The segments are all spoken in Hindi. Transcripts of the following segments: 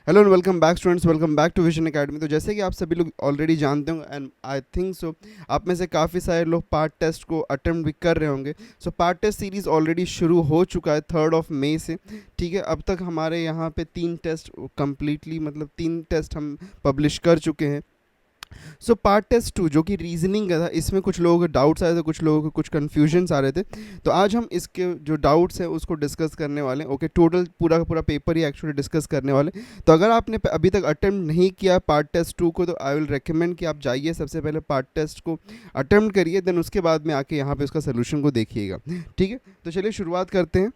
Hello and welcome back students, welcome back to Vision Academy. तो जैसे कि आप सभी लोग ऑलरेडी जानते होंगे एंड आई थिंक सो आप में से काफ़ी सारे लोग पार्ट टेस्ट को अटेम्प्ट भी कर रहे होंगे। So part test series already शुरू हो चुका है 3 मई से। ठीक है, अब तक हमारे यहाँ पे 3 टेस्ट कम्प्लीटली, मतलब 3 टेस्ट हम पब्लिश कर चुके हैं। सो पार्ट टेस्ट 2 जो कि रीजनिंग का था, इसमें कुछ लोगों को डाउट्स आए थे, कुछ लोगों को कुछ कन्फ्यूजन्स आ रहे थे। तो आज हम इसके जो डाउट्स हैं उसको डिस्कस करने वाले हैं। ओके, टोटल पूरा का पूरा पेपर ही एक्चुअली डिस्कस करने वाले हैं। तो अगर आपने अभी तक अटेम्प्ट नहीं किया पार्ट टेस्ट 2 को, तो आई विल रिकमेंड कि आप जाइए, सबसे पहले पार्ट टेस्ट को अटेम्प्ट करिए, देन उसके बाद में आके यहाँ पे उसका सोल्यूशन को देखिएगा। ठीक है, तो चलिए शुरुआत करते हैं।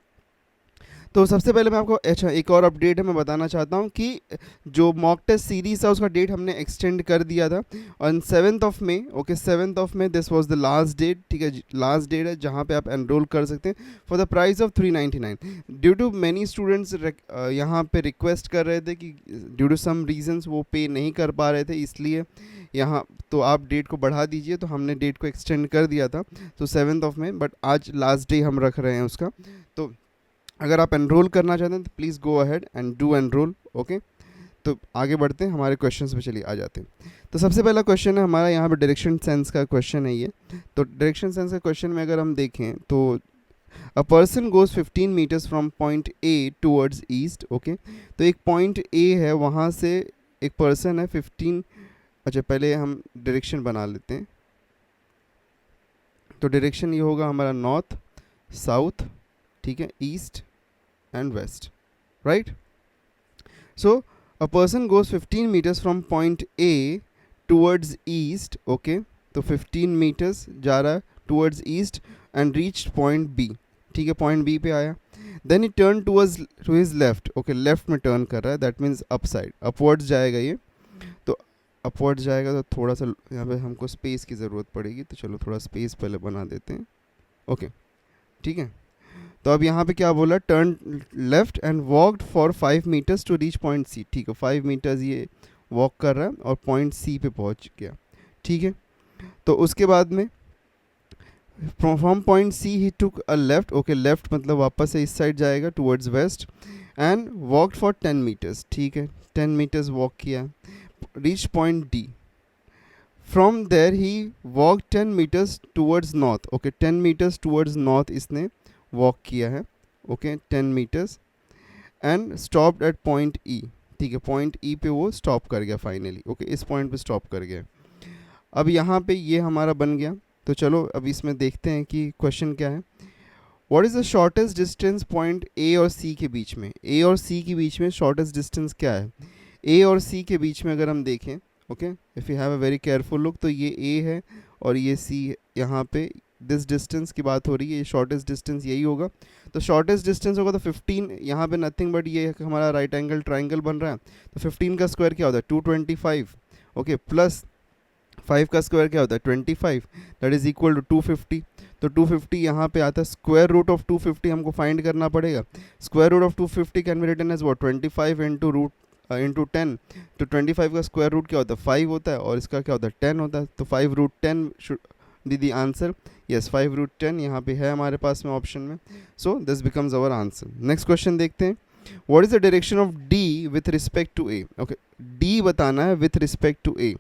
तो सबसे पहले मैं आपको अच्छा एक और अपडेट है, मैं बताना चाहता हूँ कि जो मॉक टेस्ट सीरीज़ था उसका डेट हमने एक्सटेंड कर दिया था on 7 May. 7 May this was the last date. ठीक है, लास्ट डेट है जहाँ पे आप एनरोल कर सकते हैं for the price of 399। Due to many students यहाँ पे रिक्वेस्ट कर रहे थे कि ड्यू टू सम रीजंस वो पे नहीं कर पा रहे थे, इसलिए यहाँ तो आप डेट को बढ़ा दीजिए, तो हमने डेट को एक्सटेंड कर दिया था तो 7 मई, बट आज लास्ट डे हम रख रहे हैं उसका। तो अगर आप एनरोल करना चाहते हैं तो please go ahead and do enrol. Okay, तो आगे बढ़ते हैं, हमारे क्वेश्चंस पे चलिए आ जाते हैं। तो सबसे पहला क्वेश्चन है हमारा यहाँ पे डायरेक्शन सेंस का क्वेश्चन है ये। तो डायरेक्शन सेंस का क्वेश्चन में अगर हम देखें तो a person goes 15 metres from point A towards east. Okay, तो एक पॉइंट ए है, वहाँ से एक पर्सन है 15। अच्छा, पहले हम डायरेक्शन बना लेते हैं। तो डायरेक्शन ये होगा हमारा नॉर्थ, साउथ, ठीक है, east and west, right? So a person goes 15 meters from point A towards east. Okay, तो 15 meters जा रहा है towards east and reached point B। ठीक है, point B पे आया, then he turned to his left। okay, left में turn कर रहा है, that means upside, upwards जाएगा ये। तो upwards जाएगा तो थोड़ा सा यहाँ पे हमको स्पेस की ज़रूरत पड़ेगी, तो चलो थोड़ा स्पेस पहले बना देते हैं। ओके, ठीक है, तो अब यहाँ पे क्या बोला, turn left and walked for 5 metres to reach point C. ठीक है, 5 मीटर्स ये वॉक कर रहा है और पॉइंट सी पे पहुँच गया। ठीक है, तो उसके बाद में from point C he took a left. Okay, left मतलब वापस से इस साइड जाएगा towards west, and walked for 10 metres. ठीक है, 10 मीटर्स वॉक किया, reach point D. From there he walk 10 metres towards north. Okay, 10 metres towards north इसने वॉक किया है। Okay, 10 metres and stopped at point E. ठीक है, पॉइंट ई पे वो स्टॉप कर गया फाइनली। ओके, इस पॉइंट पे स्टॉप कर गया। अब यहाँ पे ये हमारा बन गया। तो चलो अब इसमें देखते हैं कि क्वेश्चन क्या है। What is the shortest distance point A और सी के बीच में? ए और सी के बीच में शॉर्टेस्ट डिस्टेंस क्या है? ए और सी के बीच में अगर हम देखें, okay, if you have a very careful look, तो ये ए है और ये सी है। यहाँ पे दिस डिस्टेंस की बात हो रही है, ये शॉर्टेस्ट डिस्टेंस यही होगा। तो शॉर्टेस्ट डिस्टेंस होगा तो 15, यहाँ पे नथिंग बट ये हमारा राइट एंगल ट्राइंगल बन रहा है, तो 15 का स्क्वायर क्या होता है? 225। ओके, प्लस 5 का स्क्वायर क्या होता है? 25, दैट इज इक्वल टू 250। तो 250 यहाँ पे आता है, स्क्वायर रूट ऑफ 250 हमको फाइंड करना पड़ेगा। Square root of 250 can be written as what? 25 into root into 10। तो 25 का स्क्वायर रूट क्या होता है? 5 होता है, और इसका क्या होता है? 10 होता है। तो 5√10 should be the answer. Yes, 5√10 यहाँ पे है हमारे पास में ऑप्शन में। So this becomes our answer. Next question देखते हैं। What is the direction of D with respect to A? Okay, D बताना है विथ रिस्पेक्ट टू ए।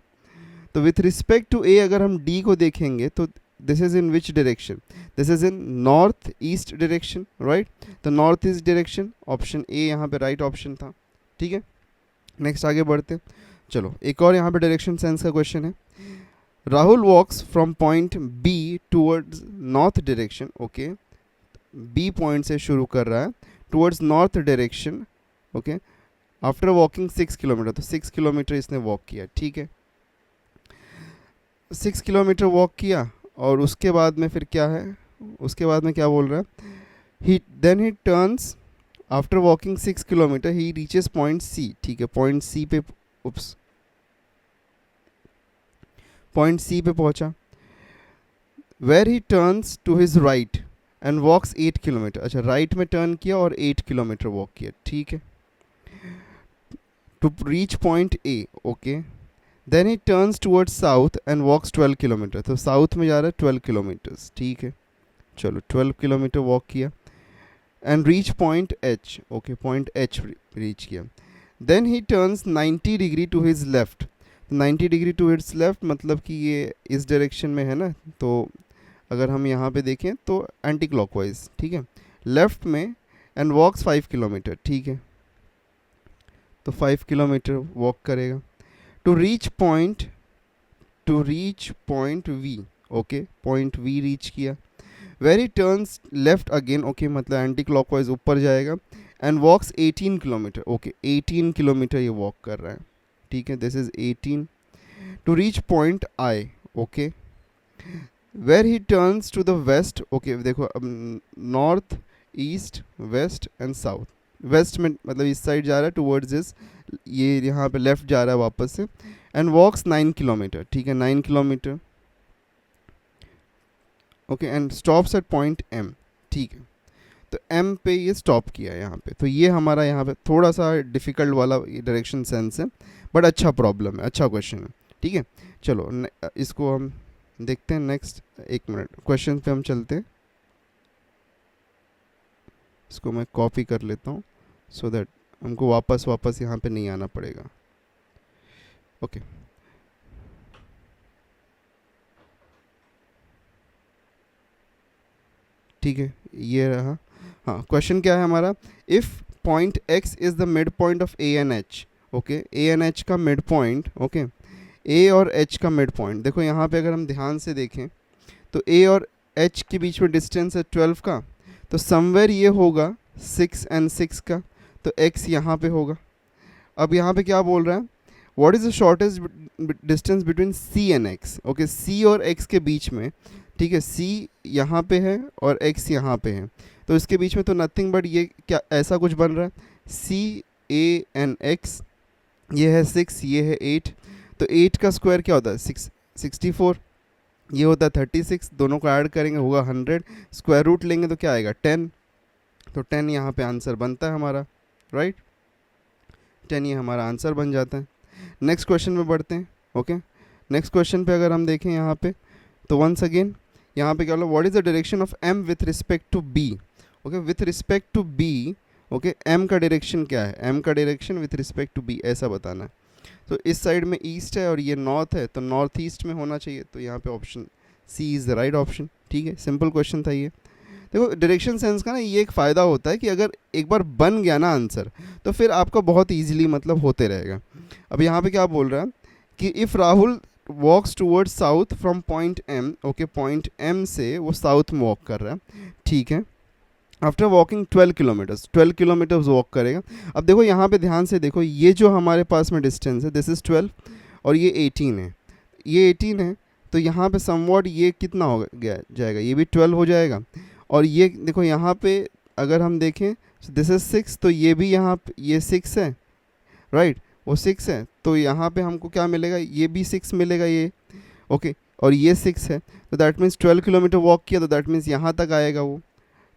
तो विथ रिस्पेक्ट टू ए अगर हम डी को देखेंगे तो this is in which direction? This is in north east direction, right? तो north east direction, option A यहाँ पे राइट ऑप्शन था। ठीक है, नेक्स्ट आगे बढ़ते। चलो एक और यहाँ पे डायरेक्शन सेंस का क्वेश्चन है। Rahul walks from point B towards north direction. Okay, B point से शुरू कर रहा है towards north direction. Okay, after walking 6 kilometre, तो 6 किलोमीटर इसने वॉक किया। ठीक है, 6 किलोमीटर वॉक किया और उसके बाद में फिर क्या है? उसके बाद में क्या बोल रहा है? He turns after walking 6 kilometre he reaches point C. ठीक है, पॉइंट सी पे पॉइंट सी पे पहुंचा, where he turns to his right and walks 8 kilometre. अच्छा, राइट में टर्न किया और 8 किलोमीटर वॉक किया। ठीक है, to reach point A. Okay, then he turns towards south and walks 12 kilometre. तो साउथ में जा रहा है 12 किलोमीटर्स। ठीक है, चलो 12 किलोमीटर वॉक किया and reach point H. Okay, point H reach किया। Then he turns 90 degree to his left. 90 degree to his left मतलब कि ये इस डायरेक्शन में है ना, तो अगर हम यहाँ पे देखें तो एंटी क्लॉकवाइज, ठीक है, लेफ्ट में, एंड वॉक्स 5 किलोमीटर, ठीक है, तो 5 किलोमीटर वॉक करेगा to reach point V. Okay, point V reach किया। Where he turns left again, okay, मतलब एंटी क्लॉकवाइज ऊपर जाएगा, and walks 18 kilometre. Okay, 18 kilometre ये वॉक कर रहा है, ठीक है, this is 18 to reach point I. Okay, where he turns to the west. Okay, देखो अब north, east, west and south. West में मतलब इस साइड जा रहा है टूवर्ड्स दिस, ये यहाँ पे लेफ्ट जा रहा है वापस से, एंड वॉक्स 9 किलोमीटर, ठीक है, 9 kilometre. Okay, and stops at point M, ठीक है, तो एम पे ये स्टॉप किया है यहाँ पे। तो ये हमारा यहाँ पे थोड़ा सा डिफ़िकल्ट वाला डायरेक्शन सेंस है, बट अच्छा प्रॉब्लम है, अच्छा क्वेश्चन है, ठीक है। चलो इसको हम देखते हैं नेक्स्ट। एक मिनट, क्वेश्चन पे हम चलते हैं। इसको मैं कॉपी कर लेता हूँ सो दैट हमको वापस यहाँ पे नहीं आना पड़ेगा। ओके, ठीक है, ये रहा। हाँ, क्वेश्चन क्या है हमारा, if point X is the midpoint of A and H. Okay, A and H का मिड पॉइंट, ओके, ए और एच का मिड पॉइंट। देखो यहाँ पे अगर हम ध्यान से देखें तो ए और एच के बीच में डिस्टेंस है 12 का, तो समवेयर ये होगा 6 एंड 6 का, तो x यहाँ पे होगा। अब यहाँ पे क्या बोल रहा है, what is the shortest distance between c and x। Okay, c और x के बीच में, ठीक है, c यहाँ पे है और x यहाँ पे है, तो इसके बीच में तो नथिंग बट ये क्या ऐसा कुछ बन रहा है, c a एंड x, ये है 6, ये है 8, तो 8 का स्क्वायर क्या होता है 64, ये होता है 36, दोनों को ऐड करेंगे होगा 100, स्क्वायर रूट लेंगे तो क्या आएगा 10, तो 10 यहाँ पे आंसर बनता है हमारा, राइट, 10 ये हमारा आंसर बन जाता है। नेक्स्ट क्वेश्चन में बढ़ते हैं। ओके, नेक्स्ट क्वेश्चन पे अगर हम देखें यहाँ पे, तो वंस अगेन यहाँ पे क्या बोला, what is the direction of M with respect to B. Okay, with respect to B, okay, M का डायरेक्शन क्या है, एम का direction with respect to B ऐसा बताना है। तो इस साइड में ईस्ट है और ये नॉर्थ है, तो नॉर्थ ईस्ट में होना चाहिए, तो यहाँ पे option C is the right option, ठीक है, सिंपल क्वेश्चन था ये। देखो डायरेक्शन सेंस का ना ये एक फ़ायदा होता है कि अगर एक बार बन गया ना आंसर, तो फिर आपका बहुत ईजिली मतलब होते रहेगा। अब यहाँ पे क्या बोल रहा है कि if Rahul walks towards south from point M. Okay, point M से वो साउथ में वॉक कर रहा है, ठीक है, after walking 12 kilometres, 12 kilometres walk करेगा। अब देखो यहाँ पे ध्यान से देखो, ये जो हमारे पास में डिस्टेंस है दिस इज़ 12 और ये 18 है, ये 18 है, तो यहाँ पे समवॉट ये कितना हो गया जाएगा, ये भी 12 हो जाएगा। और ये देखो यहाँ पे अगर हम देखें दिस इज़ 6, तो ये भी यहाँ ये 6 है, राइट, वो 6 है, तो यहाँ पे हमको क्या मिलेगा, ये भी 6 मिलेगा ये। ओके, और ये 6 है, तो दैट मीन्स 12 किलोमीटर वॉक किया, तो दैट मीन्स यहाँ तक आएगा वो,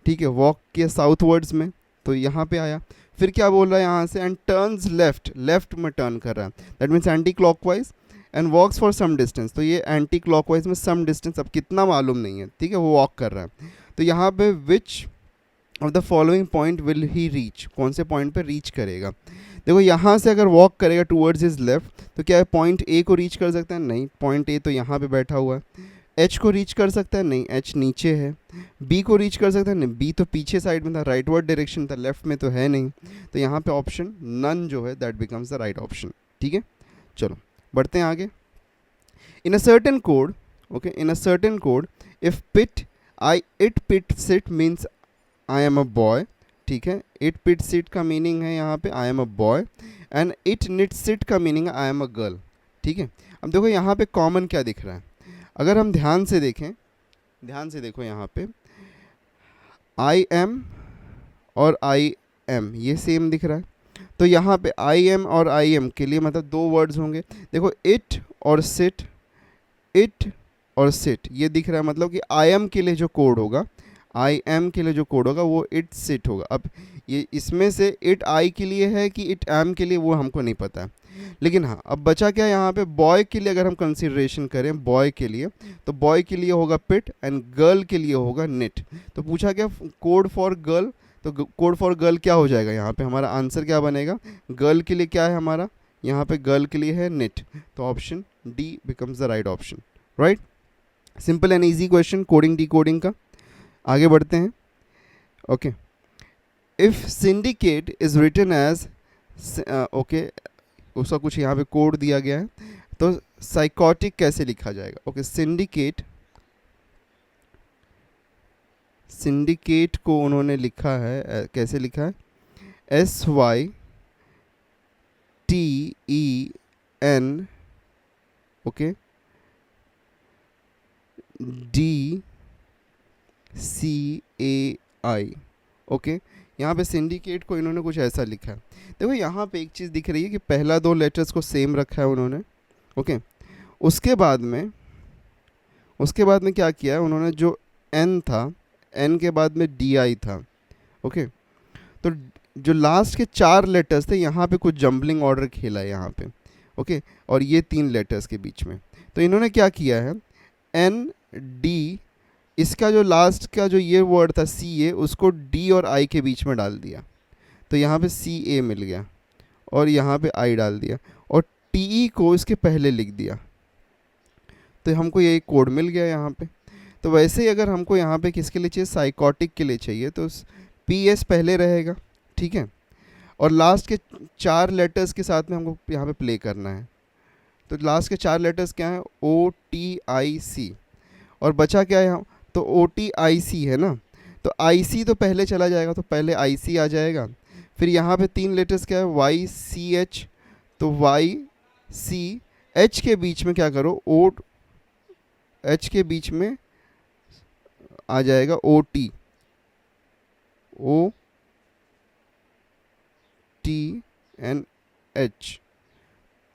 ठीक है, वॉक किया साउथ वर्ड्स में, तो यहाँ पे आया। फिर क्या बोल रहा है यहाँ से, एंड टर्न्स लेफ्ट, लेफ्ट में टर्न कर रहा है, that means anticlockwise, and walks for some distance, तो ये एंटी क्लॉकवाइज में सम डिस्टेंस, अब कितना मालूम नहीं है, ठीक है, वो वॉक कर रहा है। तो यहाँ पे which of the following point will he reach, कौन से पॉइंट पे रीच करेगा। देखो यहाँ से अगर वॉक करेगा टूवर्ड्स हिज लेफ्ट, तो क्या है पॉइंट ए को रीच कर सकता है, नहीं, पॉइंट ए तो यहाँ पे बैठा हुआ है। एच को रीच कर सकता है, नहीं, एच नीचे है। बी को रीच कर सकता है, नहीं, बी तो पीछे साइड में था, राइटवर्ड डायरेक्शन था, लेफ्ट में तो है नहीं, तो यहाँ पे ऑप्शन नन जो है that becomes the right option, ठीक है। चलो बढ़ते हैं आगे। In a certain code, okay, in a certain code if pit it pit sit means I am a boy, ठीक है, इट पिट सिट का मीनिंग है यहाँ पे I am a boy, and it nit sit का मीनिंग है आई एम अ गर्ल, ठीक है। अब देखो यहाँ पे कॉमन क्या दिख रहा है, अगर हम ध्यान से देखें, ध्यान से देखो यहाँ पे आई एम और आई एम ये सेम दिख रहा है, तो यहाँ पे आई एम और आई एम के लिए मतलब दो वर्ड्स होंगे। देखो इट और सिट, इट और सिट ये दिख रहा है, मतलब कि आई एम के लिए जो कोड होगा, आई एम के लिए जो कोड होगा वो इट सिट होगा। अब ये इसमें से इट आई के लिए है कि इट एम के लिए वो हमको नहीं पता है, लेकिन हाँ अब बचा क्या यहाँ पे, बॉय के लिए अगर हम कंसिडरेशन करें बॉय के लिए, तो बॉय के लिए होगा पिट एंड गर्ल के लिए होगा निट। तो पूछा क्या कोड फॉर गर्ल, तो कोड फॉर गर्ल क्या हो जाएगा, यहाँ पे हमारा आंसर क्या बनेगा, गर्ल के लिए क्या है हमारा, यहाँ पे गर्ल के लिए है निट, तो option D becomes the right option, right. Simple and easy question coding decoding का। आगे बढ़ते हैं। Okay, if syndicate is written as, okay उसका कुछ यहाँ पे कोड दिया गया है, तो साइकोटिक कैसे लिखा जाएगा। ओके, सिंडिकेट, सिंडिकेट को उन्होंने लिखा है कैसे लिखा है, SYTEN, ओके, DCAI, ओके। यहाँ पे सिंडिकेट को इन्होंने कुछ ऐसा लिखा है। देखो यहाँ पे एक चीज़ दिख रही है कि पहला दो लेटर्स को सेम रखा है उन्होंने, ओके। उसके बाद में क्या किया है उन्होंने, जो N था, N के बाद में DI था, ओके। तो जो लास्ट के 4 लेटर्स थे यहाँ पे कुछ जम्बलिंग ऑर्डर खेला है यहाँ पे, ओके। और ये 3 लेटर्स के बीच में तो इन्होंने क्या किया है, ND, इसका जो लास्ट का जो ये वर्ड था CA, उसको D और I के बीच में डाल दिया, तो यहाँ पे CA मिल गया, और यहाँ पे I डाल दिया, और TE को इसके पहले लिख दिया, तो हमको ये कोड मिल गया यहाँ पे। तो वैसे ही अगर हमको यहाँ पे किसके लिए चाहिए, साइकोटिक के लिए चाहिए, तो PS पहले रहेगा, ठीक है, और लास्ट के 4 लेटर्स के साथ में हमको यहाँ पे प्ले करना है। तो लास्ट के 4 लेटर्स क्या हैं, OTIC, और बचा क्या है यहाँ, तो OTIC है ना, तो IC तो पहले चला जाएगा, तो पहले IC आ जाएगा। फिर यहाँ पे 3 लेटर्स क्या है, YCH, तो YCH के बीच में क्या करो, H के बीच में आ जाएगा OTNH,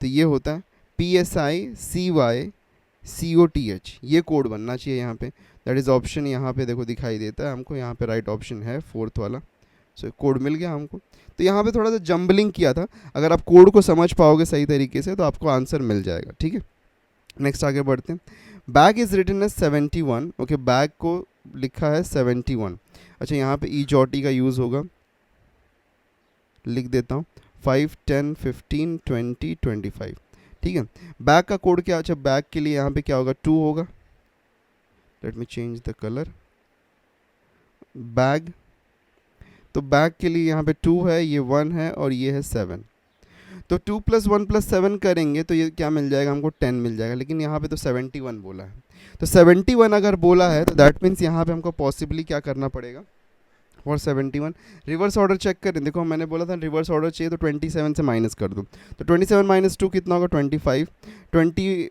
तो ये होता है PSICYCOTH, ये कोड बनना चाहिए यहाँ पे। दैट इज़ ऑप्शन, यहाँ पे देखो दिखाई देता है हमको, यहाँ पे राइट ऑप्शन है 4th वाला। सो कोड मिल गया हमको। तो यहाँ पे थोड़ा सा जम्बलिंग किया था, अगर आप कोड को समझ पाओगे सही तरीके से तो आपको आंसर मिल जाएगा, ठीक है। नेक्स्ट आगे बढ़ते हैं। Bag is written as 71, okay, bag को लिखा है 71। अच्छा, यहाँ पे ई जॉटी का यूज़ होगा, लिख देता हूँ 5, 10, 15, 20, 25, ठीक है। बैग का कोड क्या, अच्छा बैग के लिए यहाँ पे क्या होगा, 2 होगा। Late me change the colour, bag, तो बैग के लिए यहाँ पे 2 है, ये 1 है, और ये है 7। तो 2 + 1 + 7 करेंगे तो ये क्या मिल जाएगा हमको, 10 मिल जाएगा। लेकिन यहाँ पे तो 71 बोला है, तो 71 अगर बोला है तो दैट मीन्स यहाँ पे हमको पॉसिबली क्या करना पड़ेगा, और 71 रिवर्स ऑर्डर चेक करें। देखो मैंने बोला था रिवर्स ऑर्डर चाहिए, तो 27 से माइनस कर दो, तो 27 - 2 कितना होगा, 25, 27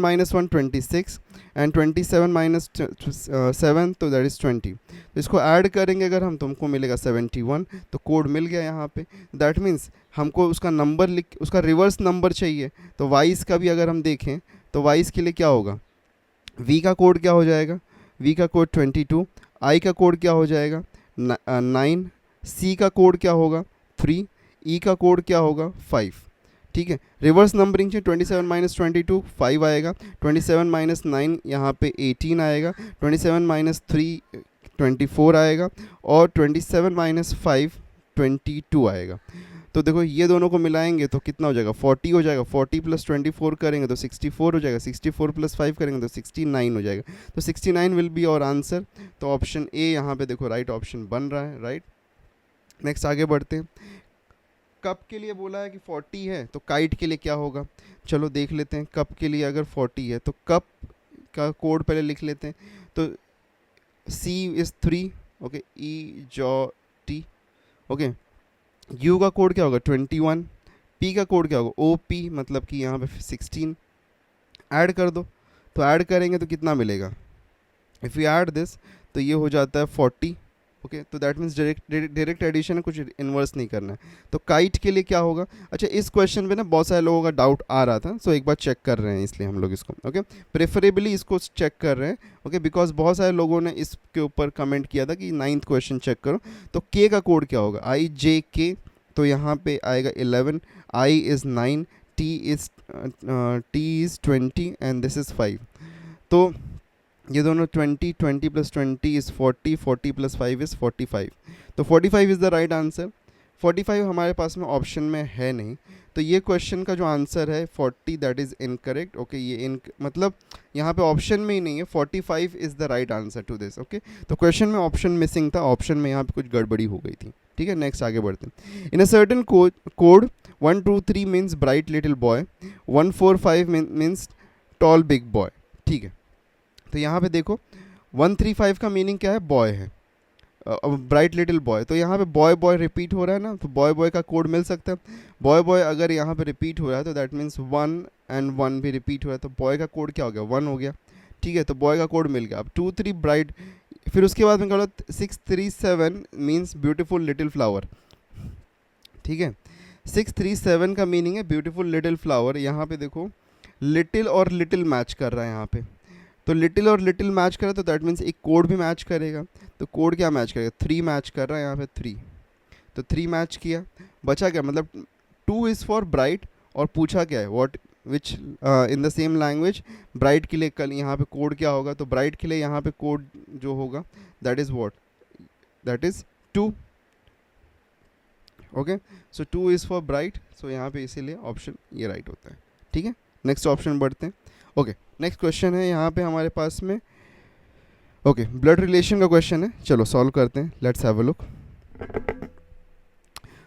- 1 26, एंड 27 - 7 तो दैट इज़ 20। तो इसको ऐड करेंगे अगर हम, तो हमको मिलेगा 71, तो कोड मिल गया यहाँ पे। दैट मीन्स हमको उसका नंबर उसका रिवर्स नंबर चाहिए, तो वाइस का भी अगर हम देखें तो वाइस के लिए क्या होगा, V का कोड क्या हो जाएगा, V का कोड 22, I का कोड क्या हो जाएगा 9, C का कोड क्या होगा 3, E का कोड क्या होगा 5, ठीक है। रिवर्स नंबरिंग से 27 - 22 5 आएगा, 27 - 9 यहाँ पे 18 आएगा, 27 - 3 24 आएगा, और 27 - 5 22 आएगा। तो देखो ये दोनों को मिलाएंगे तो कितना हो जाएगा, 40 हो जाएगा, 40 + 24 करेंगे तो 64 हो जाएगा, 64 + 5 करेंगे तो 69 हो जाएगा, तो 69 विल बी और आंसर। तो ऑप्शन ए यहाँ पे देखो राइट ऑप्शन बन रहा है, राइट। नेक्स्ट आगे बढ़ते हैं। कप के लिए बोला है कि 40 है, तो काइट के लिए क्या होगा, चलो देख लेते हैं। कप के लिए अगर 40 है तो कप का कोड पहले लिख लेते हैं। तो C is 3, okay, E J T, okay. U का कोड क्या होगा 21, P का कोड क्या होगा OP, मतलब कि यहाँ पे 16। ऐड कर दो, तो ऐड करेंगे तो कितना मिलेगा, इफ़ यू ऐड दिस तो ये हो जाता है 40, ओके। तो दैट मीन्स डायरेक्ट एडिशन है, कुछ इन्वर्स नहीं करना है। तो काइट के लिए क्या होगा, अच्छा इस क्वेश्चन पे ना बहुत सारे लोगों का डाउट आ रहा था, सो एक बार चेक कर रहे हैं, इसलिए हम लोग इसको, ओके, प्रेफरेबली इसको चेक कर रहे हैं, ओके, बिकॉज बहुत सारे लोगों ने इसके ऊपर कमेंट किया था कि 9th क्वेश्चन चेक करो। तो के का कोड क्या होगा IJK, तो यहाँ पे आएगा 11, I is 9, T is 20 and this is 5। तो ये दोनों 20 + 20 इज़ 40, 40 + 5 इज़ 45। तो 45 इज़ द राइट आंसर। 45 हमारे पास में ऑप्शन में है नहीं, तो ये क्वेश्चन का जो आंसर है 40 दैट इज़ इनकरेक्ट। ओके, ये मतलब यहाँ पे ऑप्शन में ही नहीं है, 45 is the right answer to this. Okay, तो क्वेश्चन में ऑप्शन मिसिंग था, ऑप्शन में यहाँ पे कुछ गड़बड़ी हो गई थी। ठीक है, नेक्स्ट आगे बढ़ते हैं। In a certain code 1 2 3 means bright little boy, 1 4 5 means tall big boy. ठीक है, तो यहाँ पे देखो 1 3 5 का मीनिंग क्या है, बॉय है, ब्राइट लिटिल बॉय। तो यहाँ पे बॉय बॉय रिपीट हो रहा है ना, तो बॉय बॉय का कोड मिल सकता है। बॉय बॉय अगर यहाँ पे रिपीट हो रहा है तो दैट मीन्स 1 एंड 1 भी रिपीट हो रहा है, तो बॉय का कोड क्या हो गया, 1 हो गया। ठीक है, तो बॉय का कोड मिल गया। अब 2 3 ब्राइट, फिर उसके बाद में क्या बोला, 6 3 7 मीन्स ब्यूटीफुल लिटिल फ्लावर। ठीक है, 6 3 7 का मीनिंग है ब्यूटीफुल लिटिल फ्लावर। यहाँ पे देखो लिटिल और लिटिल मैच कर रहा है यहाँ पे, तो लिटिल और लिटिल मैच कर रहा है, तो दैट मीन्स एक कोड भी मैच करेगा। तो कोड क्या मैच करेगा, 3 मैच कर रहा है यहाँ पे 3, तो 3 मैच किया, बचा क्या, मतलब 2 इज़ फॉर ब्राइट, और पूछा क्या है, what which in the same language bright के लिए कल यहाँ पे कोड क्या होगा, तो ब्राइट के लिए यहाँ पे कोड जो होगा that is what, that is 2। Okay, so 2 is for bright, so यहाँ पे इसीलिए ऑप्शन ये राइट होता है। ठीक है, नेक्स्ट ऑप्शन बढ़ते हैं। ओके, नेक्स्ट क्वेश्चन है यहाँ पे हमारे पास में, ओके, ब्लड रिलेशन का क्वेश्चन है, चलो सॉल्व करते हैं, let's have a look.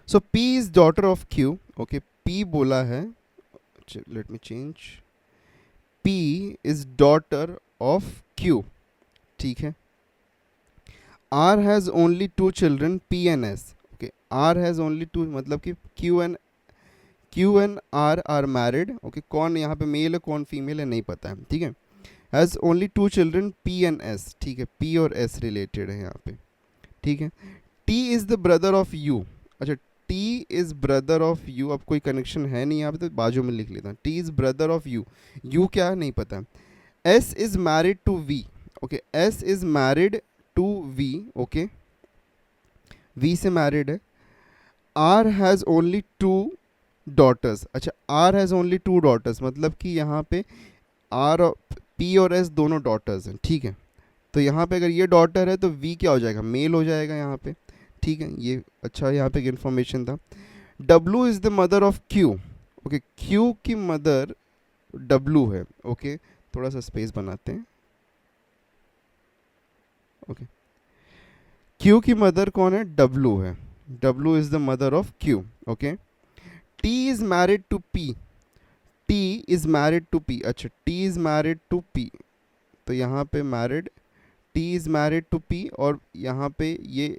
So P is daughter of Q। Okay, P बोला है, let me change, P is daughter of Q। ठीक है, R has only 2 children, P and S। Okay, R has only 2, मतलब कि Q and R are married. Okay, कौन यहाँ पे मेल है कौन फीमेल है नहीं पता है। ठीक है, has only 2 children, P and S। ठीक है, P और S रिलेटेड है यहाँ पे। ठीक है, T is the brother of U। अच्छा, T is brother of U, अब कोई कनेक्शन है नहीं यहाँ पे, तो बाजू में लिख लेता हूँ, T is brother of U। U क्या है नहीं पता। S is married to V। Okay, S is married to V। Okay, V से मैरिड है। R has only 2 daughters. अच्छा, R हैज़ ओनली 2 डॉटर्स, मतलब कि यहाँ पे R और P और S दोनों डॉटर्स हैं। ठीक है, तो यहाँ पे अगर ये डॉटर है तो V क्या हो जाएगा, मेल हो जाएगा यहाँ पे। ठीक है, ये अच्छा यहाँ पे इन्फॉर्मेशन था। W is the mother of Q। Okay, Q की मदर W है। ओके, थोड़ा सा स्पेस बनाते हैं। ओके, Q की मदर कौन है, W है, W is the mother of Q। Okay, T is married to P। T is married to P। अच्छा, T is married to P, तो यहाँ पे married, T is married to P, और यहाँ पे ये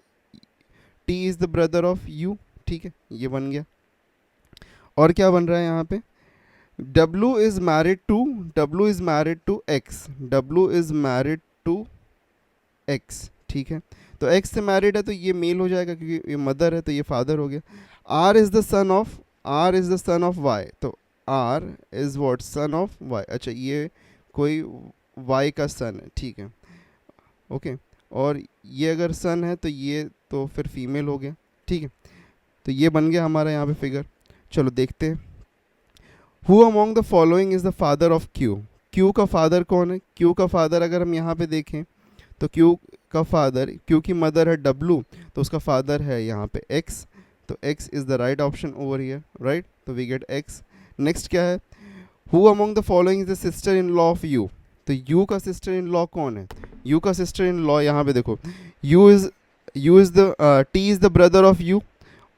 T is the brother of U। ठीक है, ये बन गया। और क्या बन रहा है यहाँ पे, W is married to X। W is married to X। ठीक है, तो X से मैरिड है तो ये मेल हो जाएगा, क्योंकि ये मदर है तो ये फादर हो गया। R is the son of Y, तो R is what, son of Y। अच्छा, ये कोई Y का सन है। ठीक है, ओके, और ये अगर सन है तो ये तो फिर फीमेल हो गया। ठीक है, तो ये बन गया हमारा यहाँ पे फिगर। चलो देखते हैं, who among the following is the father of Q। Q का फादर कौन है, Q का फादर अगर हम यहाँ पे देखें तो Q का फादर, Q की मदर है W, तो उसका फादर है यहाँ पे X, तो X is the right option over here, right, तो वी गेट X। नेक्स्ट क्या है, who among the following is the sister in law of U। तो U का सिस्टर इन लॉ कौन है, U का सिस्टर इन लॉ यहाँ पे देखो, U is the T is the brother of U,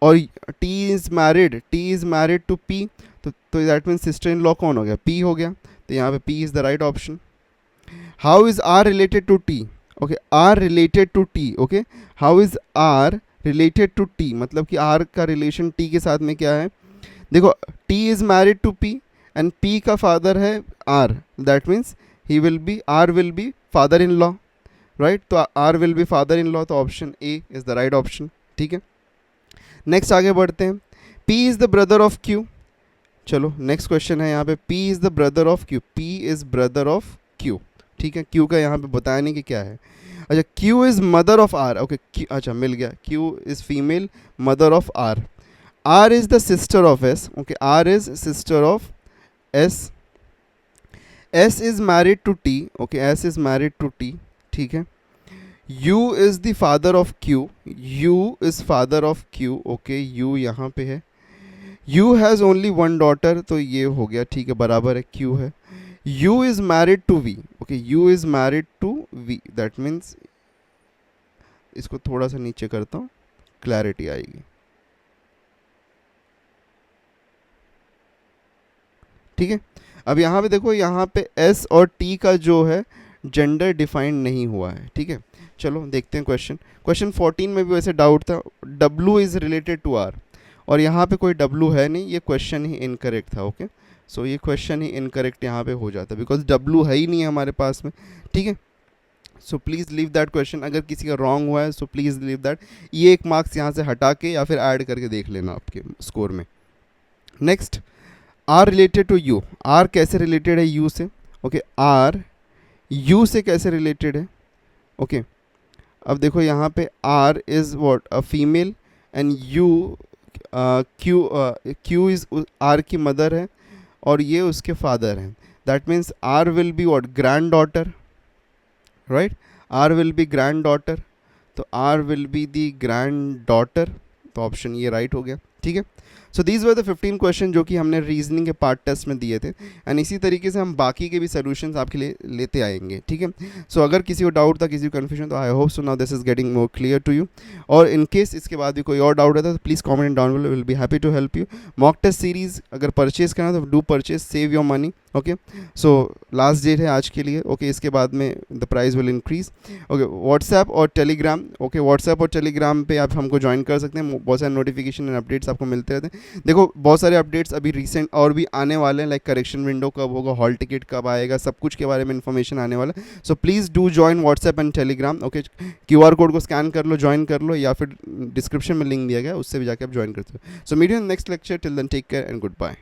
और T is married to P, तो that means sister in law कौन हो गया, P हो गया, तो यहाँ पे P is the right option. How is R related to T। Okay, R related to T। Okay, how is R related to T, मतलब कि R का रिलेशन T के साथ में क्या है, देखो T is married to P and P का फादर है R, that means R will be father in law, right, तो R will be father in law, तो option A is the right option. ठीक है, नेक्स्ट आगे बढ़ते हैं, P is the brother of Q। चलो नेक्स्ट क्वेश्चन है यहाँ पे, P is the brother of Q, P is brother of Q। ठीक है, Q का यहाँ पे बताया नहीं कि क्या है। अच्छा, Q is mother of R। Okay, अच्छा मिल गया, Q is female, mother of R। R is the sister of S। Okay, R is sister of S। S is married to T। Okay, S is married to T। ठीक है, U is the father of Q, U is father of Q, okay, U यहाँ पे है। U has only one daughter, तो ये हो गया, ठीक है, बराबर है, Q है। U is married to V, okay, U is married to V, that means, इसको थोड़ा सा नीचे करता हूँ, क्लैरिटी आएगी, ठीक है। अब यहाँ पे देखो, यहाँ पे S और T का जो है जेंडर डिफाइंड नहीं हुआ है, ठीक है। चलो देखते हैं क्वेश्चन। क्वेश्चन 14 में भी वैसे डाउट था, W is related to R, और यहाँ पे कोई W है नहीं, ये क्वेश्चन ही इनकरेक्ट था, ओके। सो ये क्वेश्चन ही इनकरेक्ट यहाँ पे हो जाता है, बिकॉज W है ही नहीं है हमारे पास में, ठीक है। So please leave that question, अगर किसी का रॉन्ग हुआ है सो प्लीज़ लीव दैट, ये एक मार्क्स यहाँ से हटा के या फिर ऐड करके देख लेना आपके स्कोर में। Next, R related to U, R कैसे रिलेटेड है यू से, ओके, आर यू से कैसे रिलेटेड है, ओके। अब देखो यहाँ पे R is what, a female, and U, Q is R की मदर है और ये उसके फादर हैं, that means R will be what, granddaughter, right, R will be granddaughter, तो R will be the granddaughter, तो ऑप्शन ये राइट हो गया, ठीक है। So these were the 15 question जो कि हमने रीजनिंग के पार्ट टेस्ट में दिए थे, एंड इसी तरीके से हम बाकी के भी सोल्यूशंस आपके लिए लेते आएंगे, ठीक है। सो अगर किसी को डाउट था, किसी को कन्फ्यूजन, तो I hope so now this is getting more clear to you, और इन केस इसके बाद भी कोई और डाउट रहता है तो please comment down below, will be happy to help you. Mock test series अगर परचेज करना तो do purchase, save your money, okay. So last date है आज के लिए, ओके, इसके बाद में the price will increase, okay. WhatsApp और टेलीग्राम, ओके, व्हाट्सएप और टेलीग्राम पे आप हमको ज्वाइन कर सकते हैं, बहुत सारे नोटिफिकेशन एंड अपडेट्स आपको मिलते रहते हैं। देखो बहुत सारे अपडेट्स अभी रिसेंट और भी आने वाले हैं, लाइक करेक्शन विंडो कब होगा, हॉल टिकट कब आएगा, सब कुछ के बारे में इन्फॉर्मेशन आने वाला है। So please do join WhatsApp and Telegram, okay. QR code को स्कैन कर लो, ज्वाइन कर लो, या फिर डिस्क्रिप्शन में लिंक दिया गया उससे भी जाके आप ज्वाइन करते हो। So meet you in next lecture, till then take care and good bye.